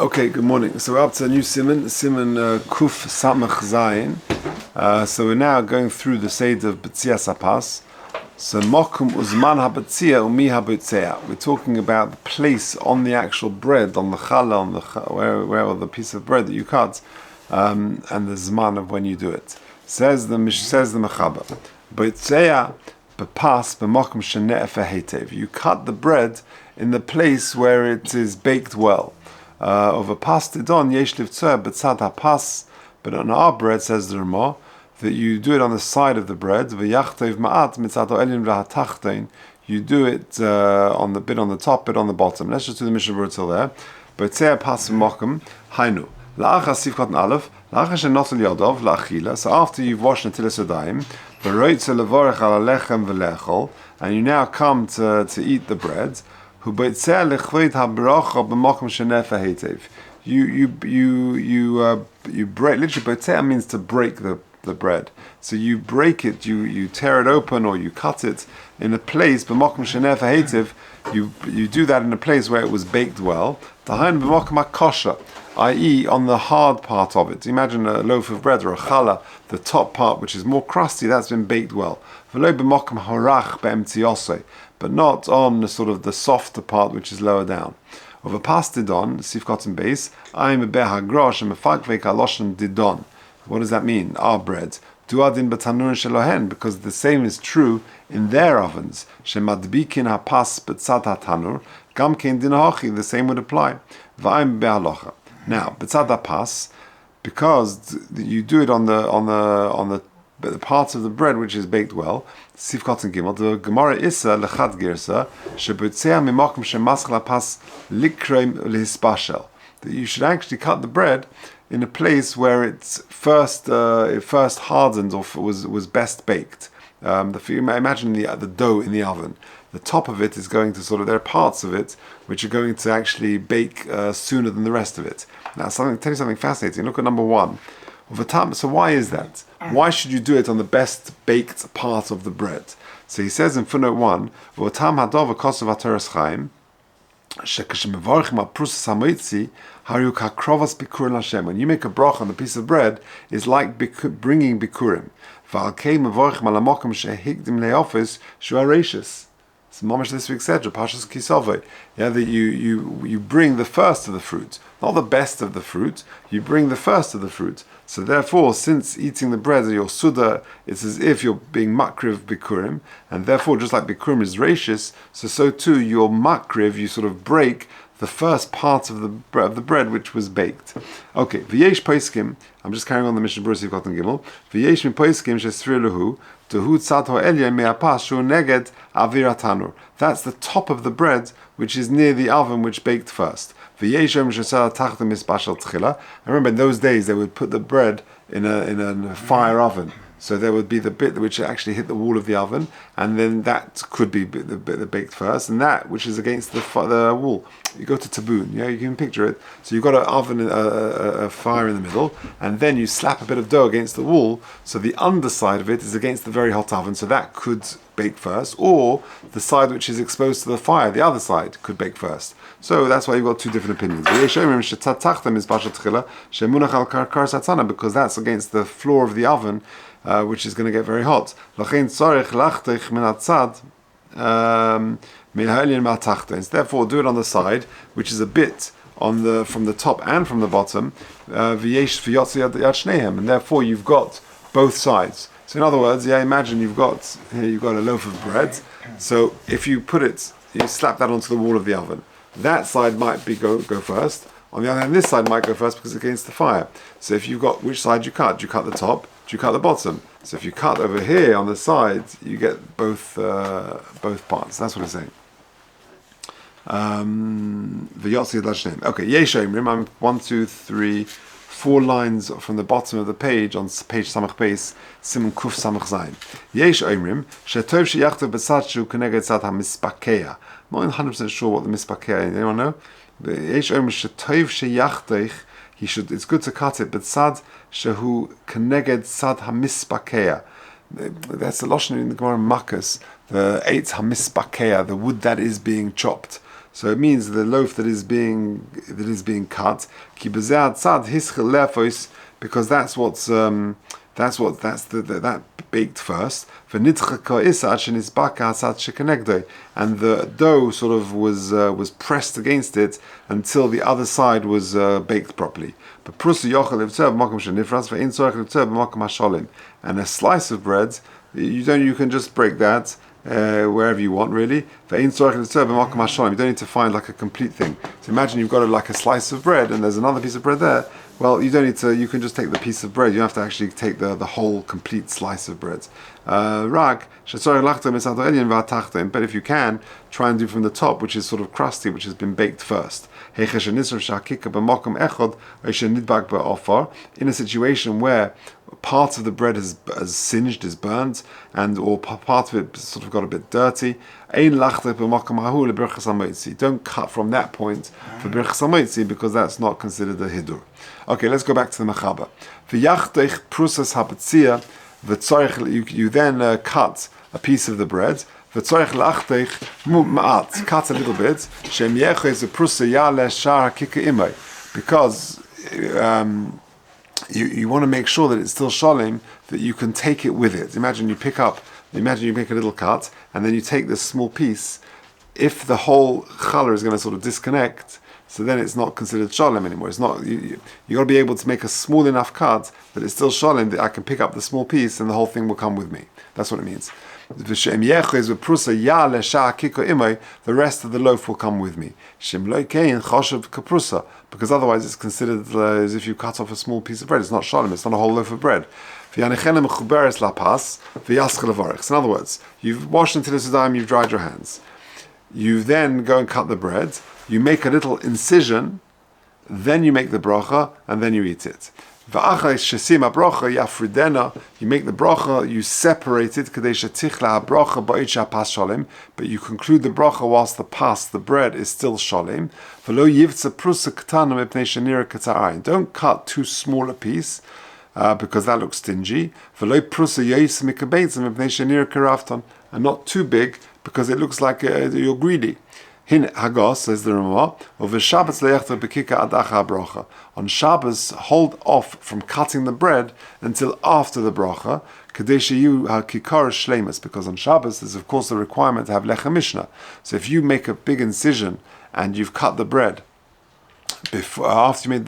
Okay, good morning. So we're up to a new Siman Kuf Samach Zayin. So we're now going through the Seder of B'tzias Hapas. So Mokum Uzman HaB'tzia Umi HaB'tzea. We're talking about the place on the actual bread, on the Challah, where the piece of bread that you cut, and the Zman of when you do it. Says the Mechaber. B'tzea B'pas B'mokum Sheneh Hetev. You cut the bread in the place where it is baked well. Of a pastidon yesh livtzeh b'tzad hapas, but on our bread, says the Ramah, that you do it on the side of the bread. V'yachtev ma'at mitzad ha'elin v'hatachtein. You do it on the bit on the top, bit on the bottom. Let's just do the Mishnah Berurah till there. B'tzeh pas v'mokum hainu la'achas sifkot aleph la'achas shenotel yodov la'achila. So after you've washed netilas yadayim, v'roitze levorech al alechem v'lechol, and you now come to eat the bread. You break, literally b'tzeh means to break the bread. So you break it, you tear it open or you cut it in a place, you do that in a place where it was baked well, i.e. on the hard part of it. Imagine a loaf of bread or a challah, the top part which is more crusty, that's been baked well. But not on the sort of the softer part which is lower down. Of a pastidon, sifkot base, I'm a behagrosh and mefagvek aloshen didon. What does that mean? Our bread. Duadin b'tanur shelohen, because the same is true in their ovens. Shemadbikin hapas b'tzad hatanur, gamkein din hachi, the same would apply. V'aim behalocha. Now, b'tzad hapas, because you do it on the parts of the bread which is baked well, Sifkot and Gimel, the Gemara Issa lechad girsa shebutzea mimakom shemaschel hapas likreim lehispashel. That you should actually cut the bread in a place where it first hardened or was best baked. Imagine the dough in the oven. The top of it is going to there are parts of it which are going to actually bake sooner than the rest of it. Now, tell you something fascinating. Look at number one. So why is that? Why should you do it on the best baked part of the bread? So he says in footnote 1, Chaim, when you make a brach on the piece of bread, it's like bringing bikurim. It's mamash this week's Sedra, Pashas Kisove. Yeah, that you bring the first of the fruit, not the best of the fruit. You bring the first of the fruit. So therefore, since eating the bread of your suda, it's as if you're being makriv bikurim, and therefore, just like bikurim is rachis, so too your makriv, you sort of break the first part of the bread which was baked. Okay, v'yesh poiskim. I'm just carrying on the Mishnah Berurah Sivkot and Gimel. V'yesh min poiskim shesfir lehu tehu tzad ha'elyon me'apas shu neged avir hatanur. That's the top of the bread which is near the oven which baked first. V'yesh yom shesal tachta misbashal tchila. I remember in those days they would put the bread in a fire oven. So there would be the bit which actually hit the wall of the oven, and then that could be the bit that baked first, and that which is against the wall. You go to taboon, yeah, you can picture it. So you've got an oven, a fire in the middle, and then you slap a bit of dough against the wall, so the underside of it is against the very hot oven, so that could bake first, or the side which is exposed to the fire, the other side, could bake first. So that's why you've got two different opinions. Because that's against the floor of the oven, which is going to get very hot. Therefore, do it on the side, which is a bit from the top and from the bottom, and therefore you've got both sides. So in other words, imagine you've got a loaf of bread. So if you you slap that onto the wall of the oven. That side might go first. On the other hand, this side might go first because it's against the fire. So if you've got which side you cut? Do you cut the top? Do you cut the bottom? So if you cut over here on the side, you get both parts. That's what it's saying. Okay, Yesh Omrim. I'm 1, 2, 3, 4 lines from the bottom of the page on page Samach Beis Siman Kuf Samach Zayin. Yesh Omrim Shetov Sheyachtav B'tzad Shu Keneged Tzad HaMispakeya. I'm not 100% sure what the mispakeya is. Anyone know? Yesh Omrim Shetov Sheyachtav. It's good to cut it, but tzad shehu keneged tzad hamispakeya. That's the lashon in the Gemara Makkas. The eitz hamispakeya, the wood that is being chopped. So it means the loaf that is being cut, because that's that baked first. And the dough sort of was pressed against it until the other side was baked properly. And a slice of bread, you can just break that wherever you want, really. You don't need to find like a complete thing. So imagine you've got like a slice of bread and there's another piece of bread there. Well, you don't need to. You can just take the piece of bread. You don't have to actually take the whole complete slice of bread. But if you can, try and do from the top, which is sort of crusty, which has been baked first. In a situation where part of the bread is singed, is burnt, or part of it sort of got a bit dirty, don't cut from that point for birchas hamotzi, because that's not considered a hidur. Okay, let's go back to the machaba. You then cut a piece of the bread. Cut a little bit, because you want to make sure that it's still shalom, that you can take it with it. Imagine you make a little cut, and then you take this small piece. If the whole challah is going to sort of disconnect, so then it's not considered shalom anymore. It's not. You got to be able to make a small enough cut that it's still shalom, that I can pick up the small piece and the whole thing will come with me. That's what it means. The rest of the loaf will come with me. Because otherwise it's considered as if you cut off a small piece of bread. It's not shalom, it's not a whole loaf of bread. In other words, you've washed until it's time, you've dried your hands. You then go and cut the bread, you make a little incision, then you make the bracha, and then you eat it. You make the bracha, you separate it, but you conclude the bracha whilst the bread is still shalem. Don't cut too small a piece, because that looks stingy. And not too big, because it looks like you're greedy. Hin Hagos, says the Ramah, on Shabbos, hold off from cutting the bread until after the bracha, because on Shabbos there's of course the requirement to have lechem mishnah. So if you make a big incision and you've cut the bread before you've made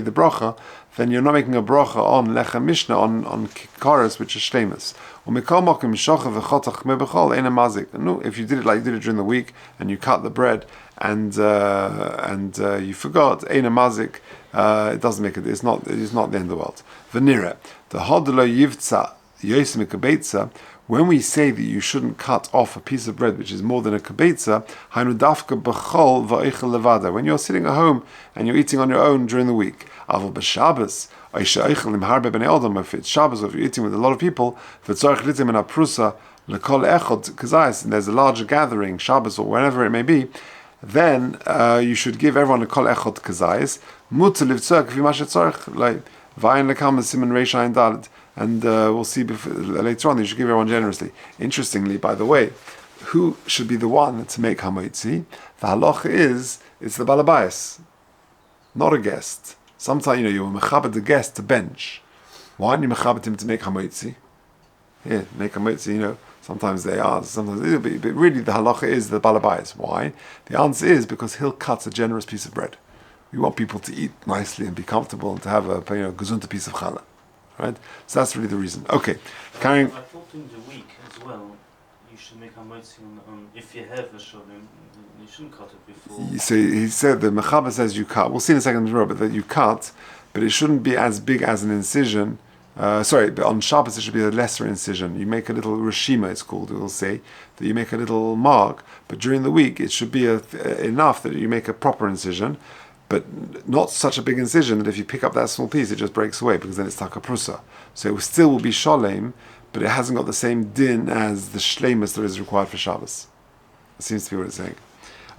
the bracha, then you're not making a bracha on lechem mishnah on kikaras, which is shlemus. No, if you did it like you did it during the week and you cut the bread and you forgot, ein mazik, it doesn't make it. It's not the end of the world. Venira, the hodlo yivtza yosem kabetza. When we say that you shouldn't cut off a piece of bread which is more than a kibetza, hainu dafka b'chol va'eichel levada. When you're sitting at home and you're eating on your own during the week, avol b'Shabbos, if it's Shabbos or if you're eating with a lot of people, and there's a larger gathering, Shabbos or wherever it may be, then you should give everyone a kol echod kazayis. And we'll see later on, you should give everyone generously. Interestingly, by the way, who should be the one to make hamotzi? The halacha is, it's the balabayas, not a guest. Sometimes, you mechabed the guest to bench. Why aren't you mechabed him to make hamotzi? Yeah, make hamotzi, sometimes they are, sometimes it'll be, but really the halacha is the balabayas. Why? The answer is because he'll cut a generous piece of bread. We want people to eat nicely and be comfortable and to have a gezunta piece of challah. Right? So that's really the reason. Okay. Carrying. I thought in the week as well, you should make hamotzi on if you have a shalom, you shouldn't cut it before. So he said the Mechaba says you cut. We'll see in a second, but that you cut, but it shouldn't be as big as an incision. But on Shabbos it should be a lesser incision. You make a little reshima, it's called. We'll say that you make a little mark, but during the week it should be enough that you make a proper incision. But not such a big incision that if you pick up that small piece, it just breaks away, because then it's takaprusa. So it still will be sholem, but it hasn't got the same din as the shlemus that is required for Shabbos. That seems to be what it's saying.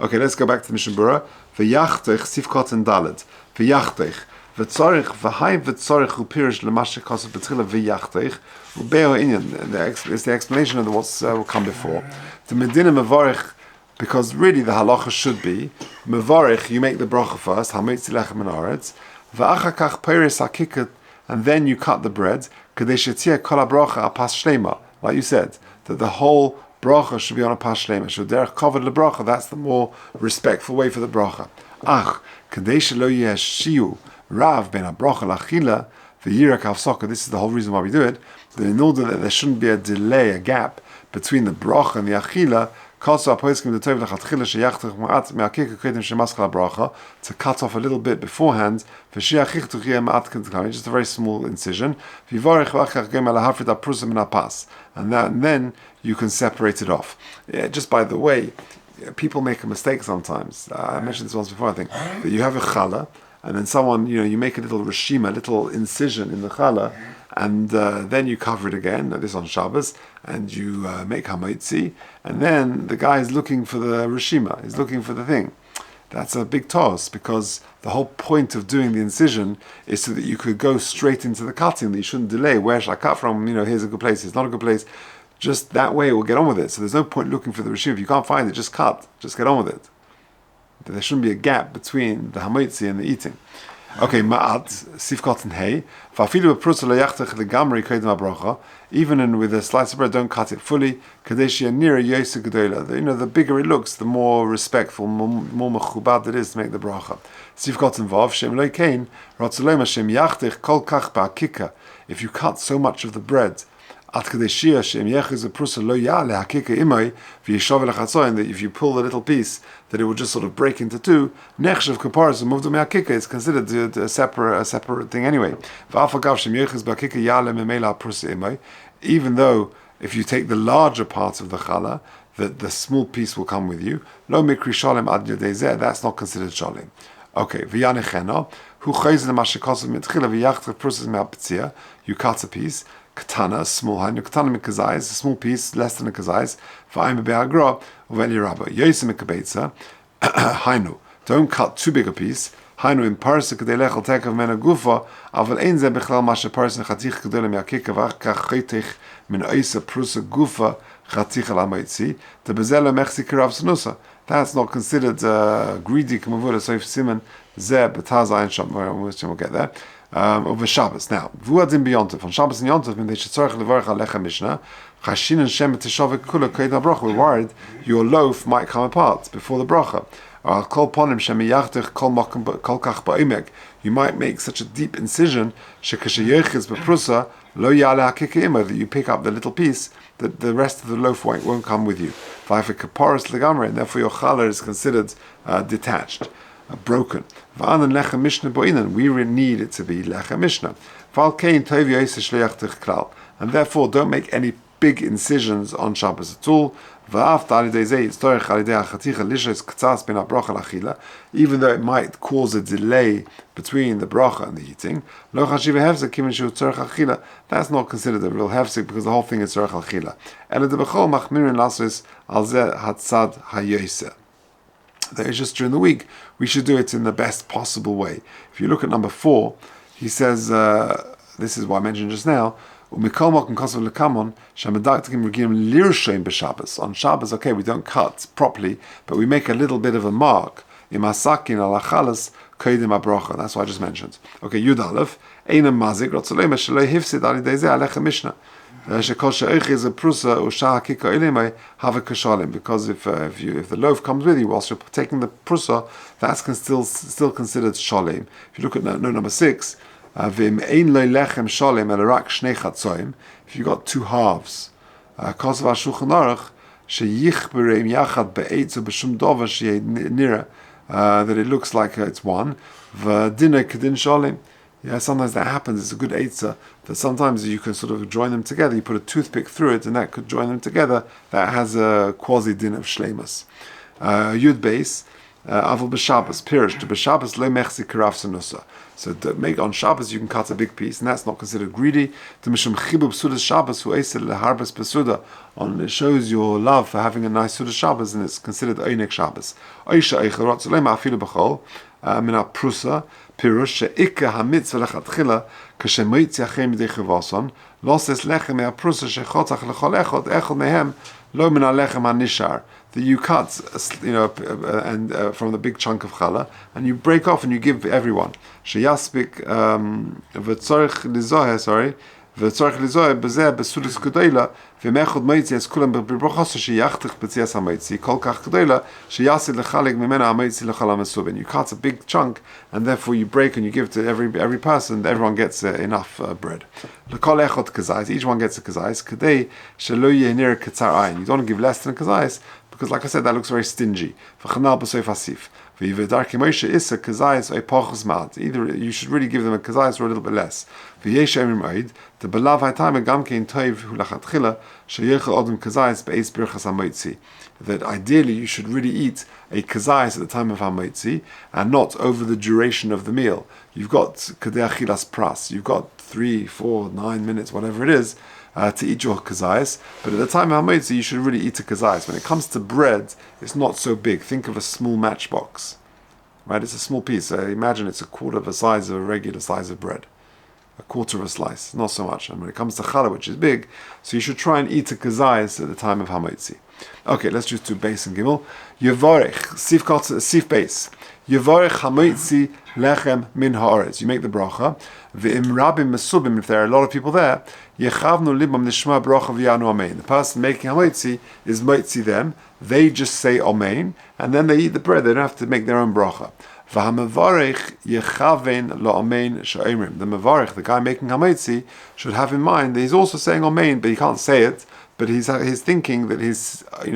Okay, let's go back to the Mishnah Berurah. V'yachtech sifkot and daled. V'yachtech v'tzorich v'hai v'tzorich upirish l'mashe kosav b'tchila v'yachtech u'beo inyan. It's the explanation of what will come before. The medina mevorich Because really the halacha should be, mevarich, you make the bracha first, hametzi lechem min haaretz, v'achakach peres hakika, and then you cut the bread, kadei shetzia kol habracha al pas shlema, like you said, that the whole bracha should be on a pas shlema. So derech covered the bracha, that's the more respectful way for the bracha. Ach, kadei shelo yeh shiu rav ben habracha lachila, v'yirak hafsaka, this is the whole reason why we do it, that in order that there shouldn't be a delay, a gap, between the bracha and the achila, to cut off a little bit beforehand, just a very small incision, and then you can separate it off. Yeah, just by the way, people make a mistake sometimes. I mentioned this once before, I think, that you have a challah, and then someone, you make a little reshima, a little incision in the challah, and then you cover it again, this on Shabbos, and you make hamoitzi, and then the guy is looking for the reshima, he's looking for the thing. That's a big toss, because the whole point of doing the incision is so that you could go straight into the cutting, that you shouldn't delay. Where should I cut from? Here's a good place, here's not a good place. Just that way we'll get on with it. So there's no point looking for the reshima. If you can't find it, just cut, just get on with it. There shouldn't be a gap between the hamoitzi and the eating. Okay, ma'at, sifkot and hay. Even with a slice of bread, don't cut it fully. The bigger it looks, the more respectful, more mechubad it is to make the bracha. Sifkot and vav, shem lo kain, ratzolema shem yachtich kol kach ba'akika. If you cut so much of the bread, that if you pull the little piece, that it will just sort of break into two. It's considered a separate thing anyway. Even though if you take the larger part of the challah, that the small piece will come with you. That's not considered shalim. Okay, you cut a piece. Katana, a small hand, katana mikazais, a small piece, less than a kazais, v'ayim be'agra, uveli rabba, yosem mikabetza, hainu, don't cut too big a piece, hainu in parsa kadei lechel tekav mena gufa, aval ein ze bechlal mashe parsa chatich kadei lemiakika, v'achkach chaytich min oisa prusa gufa, chatich al amoitzi, the bezela mechsi kirav sanusa. That's not considered greedy, kamavura, soif simen, ze betaza ein sham, we'll get there. Over Shabbos. Now, vuadim biyontif. On Shabbos and Yontif, when they should tzorich levarach alecha mishnah, chashin and shem tishavik kula koyed bracha. We're worried your loaf might come apart before the bracha. Kol ponim shem yachtich kol kach ba'imeg. You might make such a deep incision shekashayechiz beprusa lo yale hakika ima, that you pick up the little piece, that the rest of the loaf won't come with you. V'ayfe kaparas legamre, and therefore your challah is considered detached. Broken. We need it to be lechem mishnah. And therefore, don't make any big incisions on Shabbos at all. Even though it might cause a delay between the bracha and the eating, that's not considered a real hefsek, because the whole thing is tzorech al-chila. That is just during the week. We should do it in the best possible way. If you look at number 4, he says, this is what I mentioned just now, on Shabbos, okay, we don't cut properly, but we make a little bit of a mark. That's what I just mentioned. Okay, Yud Aleph, because if the loaf comes with you whilst you're taking the prusa, that's still considered shalim. If you look at note number 6, if you got two halves, that it looks like it's one, yeah, sometimes that happens. It's a good eitzah that sometimes you can sort of join them together. You put a toothpick through it, and that could join them together. That has a quasi din of shleimus. Yud beis avol b'Shabbos pirish to b'Shabbos le mechzi karav sanusa. So to make on Shabbos you can cut a big piece, and that's not considered greedy. To mishum chibub sudas Shabbos hu eisel leharbes besuda. It shows your love for having a nice sudas Shabbos, and it's considered einek Shabbos. Oisha eicharot zulema afilu b'chol mina prusa. Pirush she'ikka hamitzvah lechatchila kashemoitzi achem yidei chavason loses lechem me'aprusa shechotach lechol echod mehem lo min halechem hanishar. that you cut, and from the big chunk of challah, and you break off and you give everyone. Sheyaspik v'tzorich lizohe, sorry, v'tzorich lizohe b'zeh b'sudas gedola v'mechod moitzi es kulam b'brochos sheyachtich b'tzias hamoitzi kol kach gedola sheyasid lechalig mimena hamoitzi lechalam esubin. You cut a big chunk, and therefore you break and you give to every person. Everyone gets enough bread. L'kol echod kazais, each one gets a kazais. Kadei shelo yehnir katzar ayin. You don't want to give less than a kazais, because, like I said, that looks very stingy. Either you should really give them a kazayis or a little bit less. That ideally you should really eat a kazayis at the time of hamoitzi and not over the duration of the meal. You've got kadei achilas pras. You've got 3, 4, 9 minutes, whatever it is, to eat your kazayis, but at the time of hamoitzi, you should really eat a kazayis. When it comes to bread, it's not so big. Think of a small matchbox, right? It's a small piece. Imagine it's a quarter of the size of a regular size of bread, a quarter of a slice, not so much. And when it comes to challah, which is big, so you should try and eat a kazayis at the time of hamoitzi. Okay, let's just do base and gimel. Yevorech, sif base. Yevorech hamoitzi lechem min haaretz. You make the bracha. V'im rabim mesubim, if there are a lot of people there, yechavnu libam nishma bracha v'yanu amen. The person making hamoitzi is moitzi them. They just say amen, and then they eat the bread. They don't have to make their own bracha. V'hamavarech yechaven lo amen sha'imrim. The mavarech, the guy making hamoitzi, should have in mind that he's also saying amen, but he can't say it. But he's thinking that he's, to be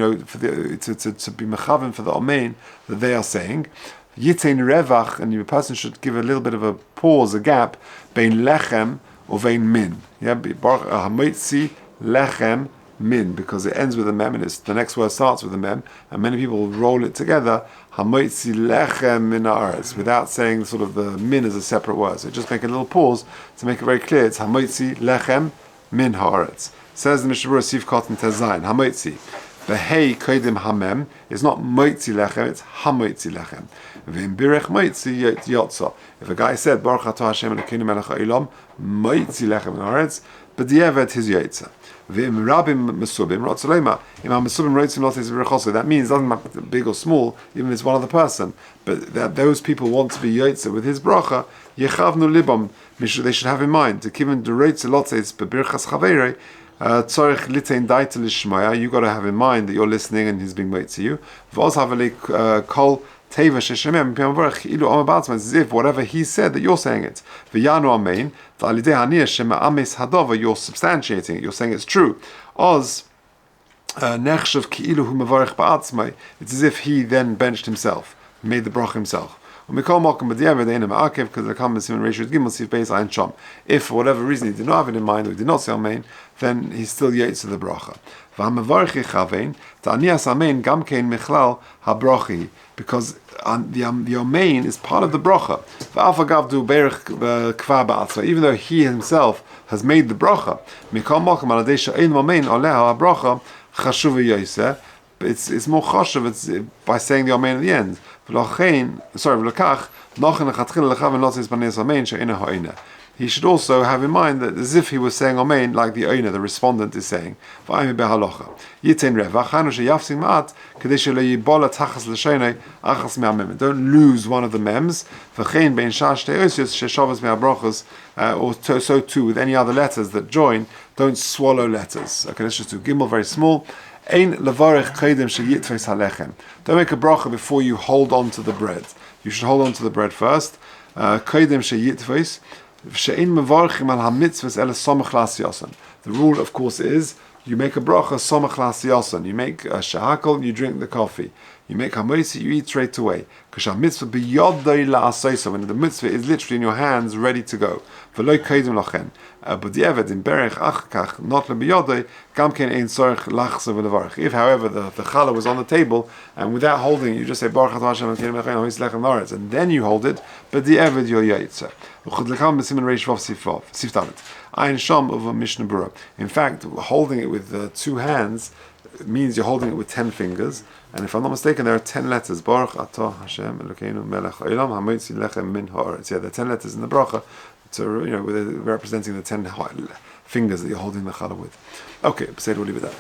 mechaven for the amen that they are saying. Yitain revach, and the person should give a little bit of a pause, a gap, bein lechem or vein min. Yeah, hamoitzi lechem min, because it ends with a mem, and the next word starts with a mem, and many people will roll it together. Hamoitzi lechem min haaretz, without saying sort of the min as a separate word. So just make a little pause to make it very clear. It's hamoitzi lechem min haaretz. Says the Mishnah Berurah Sif Katan Tezayin, hamoitzi. The hey kodim hamem is not moitzi lechem, it's hamoitzi lechem. V'im birech moitzi yotza. If a guy said Baruch atah Hashem Elokeinu melech ha'olam moitzi lechem haaretz, but di'evet his yotza. V'im rabim mesubim rotzolema. Im mesubim rotzim lotes b'rechoso. That means it doesn't matter big or small, even if it's one other person. But that those people want to be yotza with his bracha. Yechavnu libam. They should have in mind to give him the rotzim lotes b'birchas chaveirei. You got to have in mind that you're listening and he's being wait to you. It's as if whatever he said that you're saying it. You're substantiating it. You're saying it's true. It's as if he then benched himself, made the brach himself. If for whatever reason he did not have it in mind or he did not say amen, then he's still yaitz to the bracha. Because the amen is part of the bracha. Even though he himself has made the bracha, it's more chashuv, it's by saying the amen at the end. He should also have in mind that as if he was saying amen, like the owner, the respondent is saying. Don't lose one of the mems. Or so too with any other letters that join, don't swallow letters. Okay, let's just do gimel very small. Don't make a bracha before you hold on to the bread. You should hold on to the bread first. The rule, of course, is you make a bracha somach l'asiyasan. You make a shahakal, you drink the coffee. You make hamoisi, you eat straight away. When the mitzvah is literally in your hands, ready to go. Not if the challah was on the table, and without holding it, you just say Baruch atah Hashem Elokeinu melech ha'olam, and then you hold it, but the eved your yaitza. Ein sham of a Mishnah Berurah. In fact, holding it with 2 hands means you're holding it with 10 fingers, and if I'm not mistaken, there are 10 letters. Baruch atah Hashem Elokeinu melech ha'olam hamoitzi lechem min haaretz. Yeah, there are 10 letters in the bracha, representing the 10 fingers that you're holding the challah with. Okay, we'll leave it there.